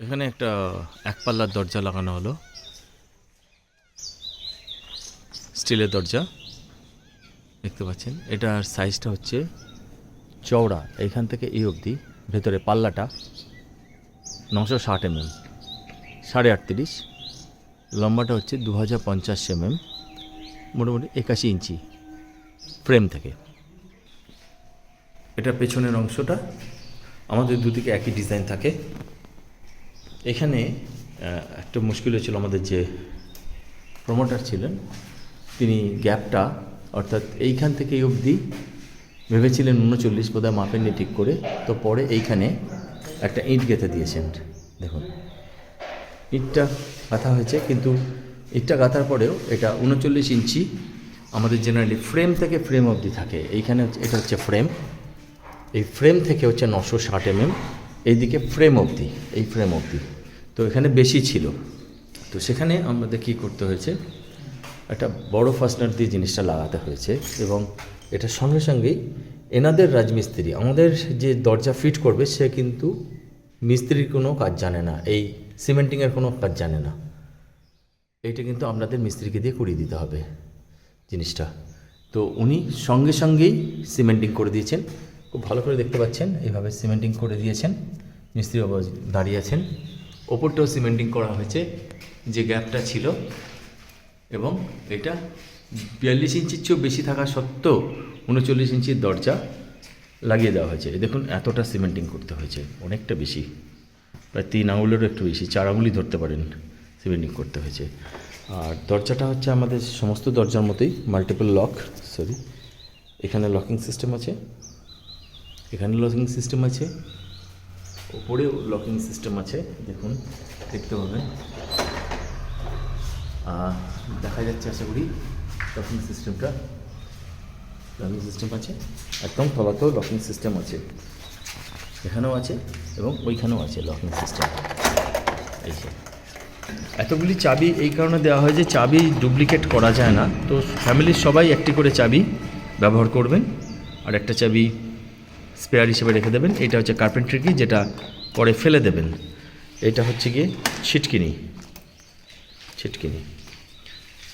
এখানে একটা এক পাল্লার দরজা লাগানো হলো, স্টিলের দরজা দেখতে পাচ্ছেন। এটার সাইজটা হচ্ছে চওড়া এইখান থেকে এই অবধি, ভেতরে পাল্লাটা 960 mm, 38.5, লম্বাটা হচ্ছে 2050 mm, মোটামুটি 81 ইঞ্চি ফ্রেম থেকে। এটা পেছনের অংশটা, আমাদের দুদিকে একই ডিজাইন থাকে। এখানে একটা মুশকিল হয়েছিল, আমাদের যে প্রমোটার ছিলেন তিনি গ্যাপটা অর্থাৎ এইখান থেকে এই অবধি ভেবেছিলেন 39 বোধহয় মাপেননি ঠিক করে, তো পরে এইখানে একটা ইঁট গেঁথে দিয়েছেন। দেখুন ইঁটটা গাঁথা হয়েছে, কিন্তু ইঁটটা গাঁথার পরেও এটা 39 ইঞ্চি আমাদের জেনারেলি ফ্রেম থেকে ফ্রেম অবধি থাকে। এইখানে এটা হচ্ছে ফ্রেম, এই ফ্রেম থেকে হচ্ছে 960 mm, এইদিকে ফ্রেম অবধি, এই ফ্রেম অবধি, তো এখানে বেশি ছিল। তো সেখানে আমাদের কী করতে হয়েছে, একটা বড় ফাস্টনার দিয়ে জিনিসটা লাগাতে হয়েছে। এবং এটার সঙ্গে সঙ্গেই এনাদের রাজমিস্ত্রি, আমাদের যে দরজা ফিট করবে সে কিন্তু মিস্ত্রির কোনো কাজ জানে না, এই সিমেন্টিংয়ের কোনো কাজ জানে না। এইটা কিন্তু আপনাদের মিস্ত্রিকে দিয়ে করিয়ে দিতে হবে জিনিসটা। তো উনি সঙ্গে সঙ্গেই সিমেন্টিং করে দিয়েছেন, খুব ভালো করে দেখতে পাচ্ছেন, এইভাবে সিমেন্টিং করে দিয়েছেন। মিস্ত্রি বাবা দাঁড়িয়ে আছেন, ওপরটাও সিমেন্টিং করা হয়েছে যে গ্যাপটা ছিল। এবং এটা 42 ইঞ্চির চেয়েও বেশি থাকা সত্ত্বেও 39 ইঞ্চির দরজা লাগিয়ে দেওয়া হয়েছে। দেখুন এতটা সিমেন্টিং করতে হয়েছে, অনেকটা বেশি, প্রায় 3 আঙুলেরও একটু বেশি, 4 আঙুলই ধরতে পারেন সিমেন্টিং করতে হয়েছে। আর দরজাটা হচ্ছে আমাদের সমস্ত দরজার মতোই মাল্টিপল লক, এখানে লকিং সিস্টেম আছে, এখানে লকিং সিস্টেম আছে, ওপরেও লকিং সিস্টেম আছে। দেখুন দেখতে পাবেন, দেখা যাচ্ছে আশা করি লকিং সিস্টেমটা, লকিং সিস্টেম আছে, একদম তলাতেও লকিং সিস্টেম আছে, এখানেও আছে এবং ওইখানেও আছে লকিং সিস্টেম। এই এতগুলি চাবি এই কারণে দেওয়া হয় যে চাবি ডুপ্লিকেট করা যায় না, তো ফ্যামিলির সবাই একটি করে চাবি ব্যবহার করবেন, আর একটা চাবি স্পেয়ার হিসেবে রেখে দেবেন। এটা হচ্ছে কার্পেন্ট্রি কি, যেটা পরে ফেলে দেবেন। এটা হচ্ছে গিয়ে ছিটকিনি।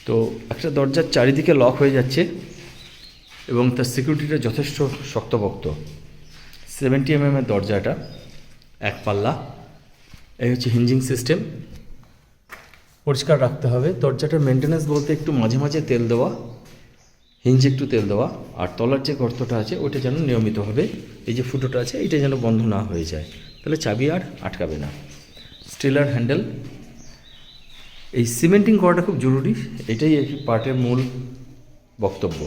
তো একটা দরজার চারিদিকে লক হয়ে যাচ্ছে এবং তার সিকিউরিটিটা যথেষ্ট শক্তপোক্ত। 70 mm এর দরজা, এটা এক পাল্লা। এই হচ্ছে হিঞ্জিং সিস্টেম, পরিষ্কার রাখতে হবে। দরজাটার মেনটেন্যান্স বলতে একটু মাঝে মাঝে তেল দেওয়া, হিঞ্জে একটু তেল দেওয়া, আর তলার যে গর্তটা আছে ওইটা যেন নিয়মিতভাবে, এই যে ফুটোটা আছে এইটা যেন বন্ধ না হয়ে যায়, তাহলে চাবি আর আটকাবে না। Stiller handle. এই সিমেন্টিং করাটা খুব জরুরি, এটাই এই পার্টের মূল বক্তব্য।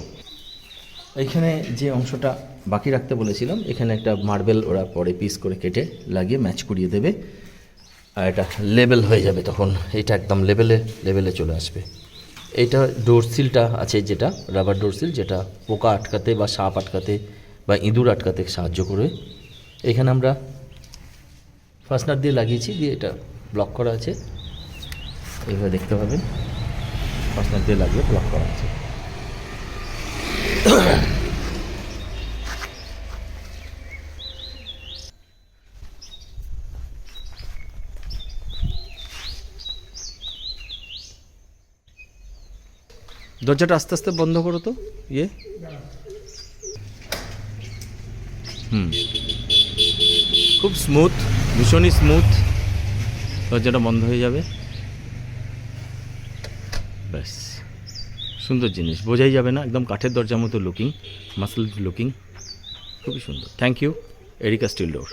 এইখানে যে অংশটা বাকি রাখতে বলেছিলাম, এখানে একটা মার্বেল ওরা পরে পিস করে কেটে লাগিয়ে ম্যাচ করিয়ে দেবে, আর এটা লেবেল হয়ে যাবে, তখন এটা একদম লেবেলে চলে আসবে। এইটা ডোরসিলটা আছে, যেটা রাবার ডোরসিল, যেটা পোকা আটকাতে বা সাপ আটকাতে বা ইঁদুর আটকাতে সাহায্য করে। এখানে আমরা ফাস্টনার দিয়ে লাগিয়েছি, দিয়ে এটা ব্লক করা আছে, এইভাবে দেখতে পাবেন ফাস্টনার দিয়ে লাগিয়ে ব্লক করা আছে। দরজাটা আস্তে আস্তে বন্ধ করো তো, খুব স্মুথ, ভীষণই স্মুথ, দরজাটা বন্ধ হয়ে যাবে। ব্যাস, সুন্দর জিনিস, বোঝাই যাবে না, একদম কাঠের দরজার মতো লুকিং, মাসল লুকিং, খুবই সুন্দর। Thank you Erica steel door.